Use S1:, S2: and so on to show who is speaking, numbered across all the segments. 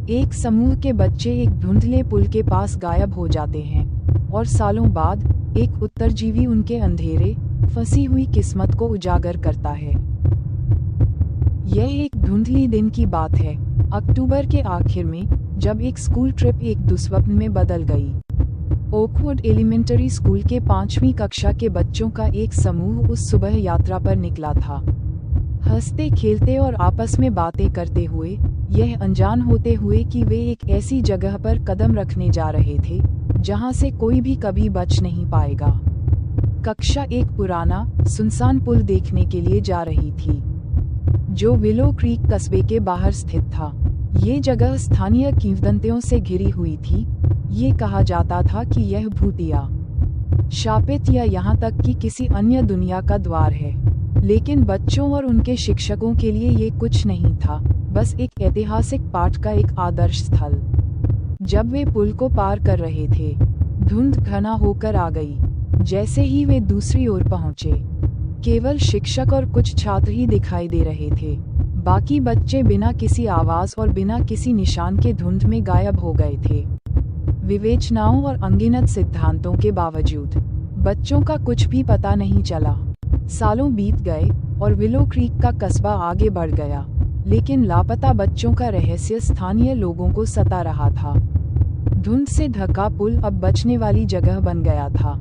S1: एक समूह के बच्चे एक धुंधले पुल के पास गायब हो जाते हैं और सालों बाद एक उत्तरजीवी उनके अंधेरे, फंसी हुई किस्मत को उजागर करता है। यह एक धुंधली दिन की बात है, अक्टूबर के आखिर में, जब एक स्कूल ट्रिप एक दुस्वप्न में बदल गई। ओकवुड एलिमेंटरी स्कूल के 5वीं कक्षा के बच्चों का एक समूह उस सुबह यात्रा पर निकला था। हंसते खेलते और आपस में बातें करते हुए, यह अनजान होते हुए कि वे एक ऐसी जगह पर कदम रखने जा रहे थे जहां से कोई भी कभी बच नहीं पाएगा। कक्षा एक पुराना, सुनसान पुल देखने के लिए जा रही थी, जो विलो क्रीक कस्बे के बाहर स्थित था। ये जगह स्थानीय किंवदंतियों से घिरी हुई थी। ये कहा जाता था कि यह भूतिया, शापित या यहाँ तक कि किसी अन्य दुनिया का द्वार है। लेकिन बच्चों और उनके शिक्षकों के लिए ये कुछ नहीं था, बस एक ऐतिहासिक पाठ का एक आदर्श स्थल। जब वे पुल को पार कर रहे थे, धुंध घना होकर आ गई। जैसे ही वे दूसरी ओर पहुंचे, केवल शिक्षक और कुछ छात्र ही दिखाई दे रहे थे। बाकी बच्चे बिना किसी आवाज और बिना किसी निशान के धुंध में गायब हो गए थे। विवेचनाओं और अनगिनत सिद्धांतों के बावजूद बच्चों का कुछ भी पता नहीं चला। सालों बीत गए और विलो क्रीक का कस्बा आगे बढ़ गया, लेकिन लापता बच्चों का रहस्य स्थानीय लोगों को सता रहा था। धुंध से ढका पुल अब बचने वाली जगह बन गया था,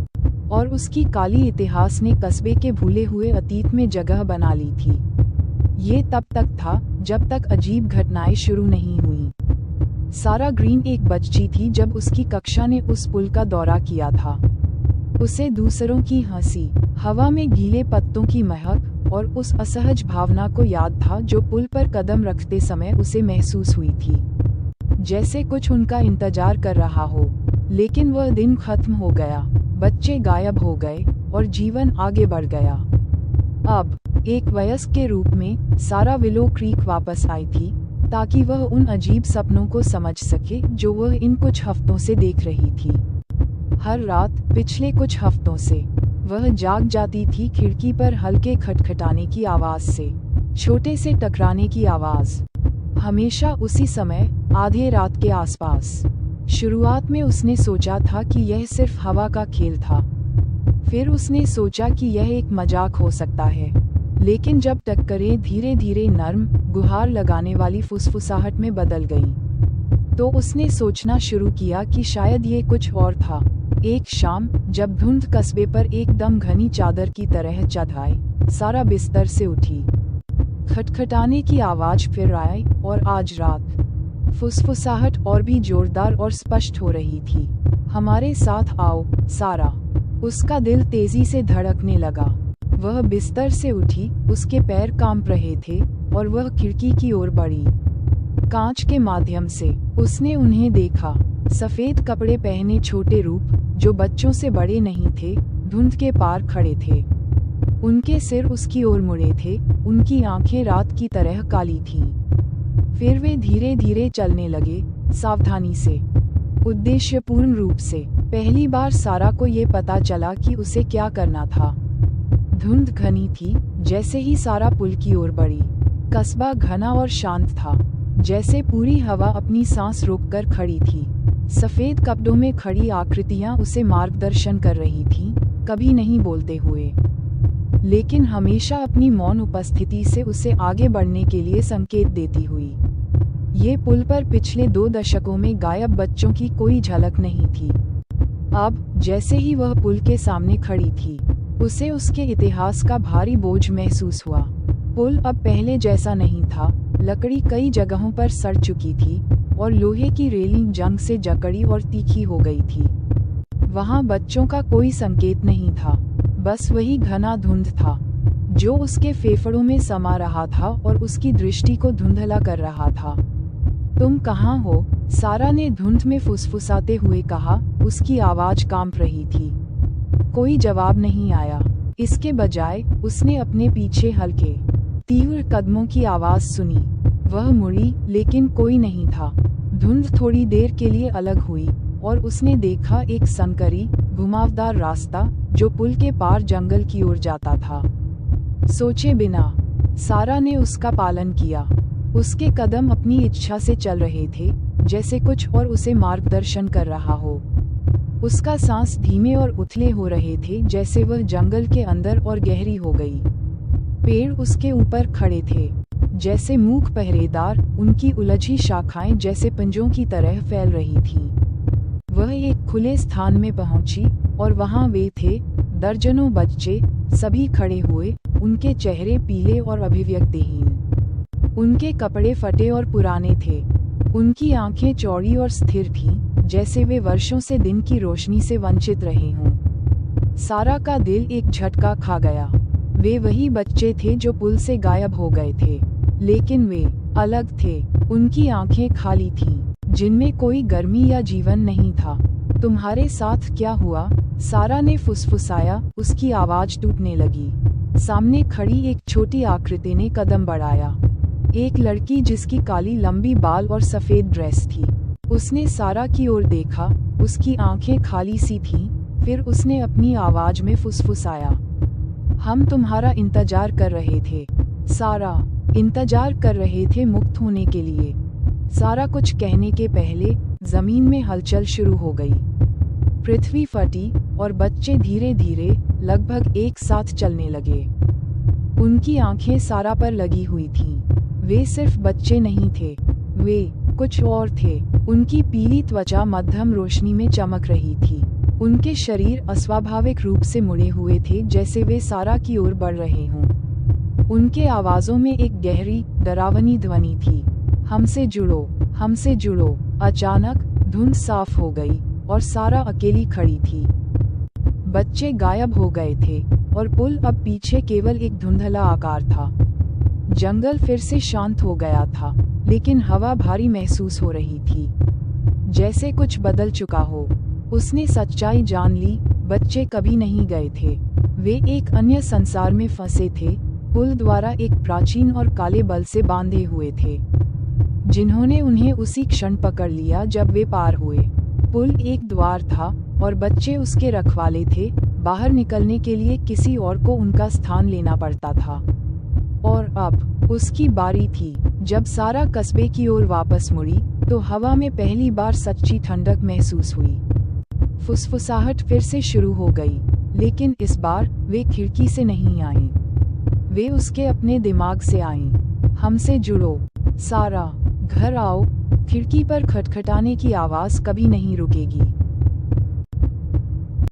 S1: और उसकी काली इतिहास ने कस्बे के भूले हुए अतीत में जगह बना ली थी। ये तब तक था जब तक अजीब घटनाएं शुरू नहीं हुई। सारा ग्रीन एक बच्ची थी जब उसकी कक्षा ने उस पुल का दौरा किया था। उसे दूसरों की हंसी, हवा में गीले पत्तों की महक और उस असहज भावना को याद था जो पुल पर कदम रखते समय उसे महसूस हुई थी। जैसे कुछ उनका इंतजार कर रहा हो। लेकिन वह दिन खत्म हो गया, बच्चे गायब हो गए और जीवन आगे बढ़ गया। अब एक वयस्क के रूप में सारा विलो क्रीक वापस आई थी, ताकि वह उन अजीब सपनों को समझ सके जो वह इन कुछ हफ्तों से देख रही थी। हर रात पिछले कुछ हफ्तों से वह जाग जाती थी खिड़की पर हल्के खटखटाने की आवाज से, छोटे से टकराने की आवाज। हमेशा उसी समय, आधे रात के आसपास। शुरुआत में उसने सोचा था कि यह सिर्फ हवा का खेल था। फिर उसने सोचा कि यह एक मजाक हो सकता है। लेकिन जब टक्करें धीरे धीरे नर्म, गुहार लगाने वाली फुसफुसाहट में बदल गईं, तो उसने सोचना शुरू किया कि शायद ये कुछ और था। एक शाम, जब धुंध कस्बे पर एकदम घनी चादर की तरह छा आई, सारा बिस्तर से उठी। खटखटाने की आवाज फिर आई, और आज रात फुसफुसाहट और भी जोरदार और स्पष्ट हो रही थी। हमारे साथ आओ, सारा। उसका दिल तेजी से धड़कने लगा। वह बिस्तर से उठी, उसके पैर कांप रहे थे, और वह खिड़की की ओर बढ़ी। कांच के माध्यम से उसने उन्हें देखा, सफेद कपड़े पहने छोटे रूप, जो बच्चों से बड़े नहीं थे, धुंध के पार खड़े थे। उनके सिर उसकी ओर मुड़े थे, उनकी आंखें रात की तरह काली थीं। फिर वे धीरे धीरे चलने लगे, सावधानी से, उद्देश्यपूर्ण रूप से। पहली बार सारा को ये पता चला कि उसे क्या करना था। धुंध घनी थी। जैसे ही सारा पुल की ओर बढ़ी, कस्बा घना और शांत था, जैसे पूरी हवा अपनी सांस रोककर खड़ी थी। सफेद कपड़ों में खड़ी आकृतियां उसे मार्गदर्शन कर रही थीं, कभी नहीं बोलते हुए, लेकिन हमेशा अपनी मौन उपस्थिति से उसे आगे बढ़ने के लिए संकेत देती हुई। ये पुल पर पिछले 2 दशकों में गायब बच्चों की कोई झलक नहीं थी। अब, जैसे ही वह पुल के सामने खड़ी थी, उसे उसके इतिहास का भारी बोझ महसूस हुआ। पुल अब पहले जैसा नहीं था। लकड़ी कई जगहों पर सड़ चुकी थी, और लोहे की रेलिंग जंग से जकड़ी और तीखी हो गई थी। वहां बच्चों का कोई संकेत नहीं था, बस वही घना धुंध था, जो उसके फेफड़ों में समा रहा था और उसकी दृष्टि को धुंधला कर रहा था। तुम कहाँ हो? सारा ने धुंध में फुसफुसाते हुए कहा। उसकी आवाज कांप रही थी। कोई जवाब नहीं आया। इसके बजाय उसने अपने पीछे हल्के, तीव्र कदमों की आवाज सुनी। वह मुड़ी, लेकिन कोई नहीं था। धुंध थोड़ी देर के लिए अलग हुई, और उसने देखा एक संकरी, घुमावदार रास्ता जो पुल के पार जंगल की ओर जाता था। सोचे बिना सारा ने उसका पालन किया। उसके कदम अपनी इच्छा से चल रहे थे, जैसे कुछ और उसे मार्गदर्शन कर रहा हो। उसका सांस धीमे और उथले हो रहे थे, जैसे वह जंगल के अंदर और गहरी हो गई। पेड़ उसके ऊपर खड़े थे, जैसे मूक पहरेदार, उनकी उलझी शाखाएं जैसे पंजों की तरह फैल रही थीं। वह एक खुले स्थान में पहुंची, और वहां वे थे, दर्जनों बच्चे, सभी खड़े हुए, उनके चेहरे पीले और अभिव्यक्तिहीन। उनके कपड़े फटे और पुराने थे। उनकी आंखें चौड़ी और स्थिर थीं, जैसे वे वर्षों से दिन की रोशनी से वंचित रहे हों। सारा का दिल एक झटका खा गया। वे वही बच्चे थे जो पुल से गायब हो गए थे, लेकिन वे अलग थे। उनकी आंखें खाली थीं, जिनमें कोई गर्मी या जीवन नहीं था। तुम्हारे साथ क्या हुआ? सारा ने फुसफुसाया, उसकी आवाज टूटने लगी। सामने खड़ी एक छोटी आकृति ने कदम बढ़ाया। एक लड़की जिसकी काली लंबी बाल और सफेद ड्रेस थी। उसने सारा की ओर देखा, उसकी आंखें खाली सी थीं, फिर उसने अपनी आवाज में फुसफुसाया, हम तुम्हारा इंतजार कर रहे थे। सारा, इंतजार कर रहे थे मुक्त होने के लिए। सारा कुछ कहने के पहले जमीन में हलचल शुरू हो गई। पृथ्वी फटी और बच्चे धीरे धीरे, लगभग एक साथ चलने लगे। उनकी आंखें सारा पर लगी हुई थीं। वे सिर्फ बच्चे नहीं थे, वे कुछ और थे। उनकी पीली त्वचा मध्यम रोशनी में चमक रही थी। उनके शरीर अस्वाभाविक रूप से मुड़े हुए थे, जैसे वे सारा की ओर बढ़ रहे हों। उनके आवाजों में एक गहरी, डरावनी ध्वनि थी, हमसे जुड़ो, हमसे जुड़ो। अचानक धुंध साफ हो गई और सारा अकेली खड़ी थी। बच्चे गायब हो गए थे और पुल अब पीछे केवल एक धुंधला आकार था। जंगल फिर से शांत हो गया था, लेकिन हवा भारी महसूस हो रही थी, जैसे कुछ बदल चुका हो। उसने सच्चाई जान ली, बच्चे कभी नहीं गए थे। वे एक अन्य संसार में फंसे थे, पुल द्वारा एक प्राचीन और काले बल से बांधे हुए थे, जिन्होंने उन्हें उसी क्षण पकड़ लिया जब वे पार हुए। पुल एक द्वार था और बच्चे उसके रखवाले थे। बाहर निकलने के लिए किसी और को उनका स्थान लेना पड़ता था। और अब उसकी बारी थी। जब सारा कस्बे की ओर वापस मुड़ी, तो हवा में पहली बार सच्ची ठंडक महसूस हुई। फुसफुसाहट फिर से शुरू हो गई, लेकिन इस बार वे खिड़की से नहीं आईं। वे उसके अपने दिमाग से आईं। हमसे जुड़ो, सारा, घर आओ। खिड़की पर खटखटाने की आवाज कभी नहीं रुकेगी।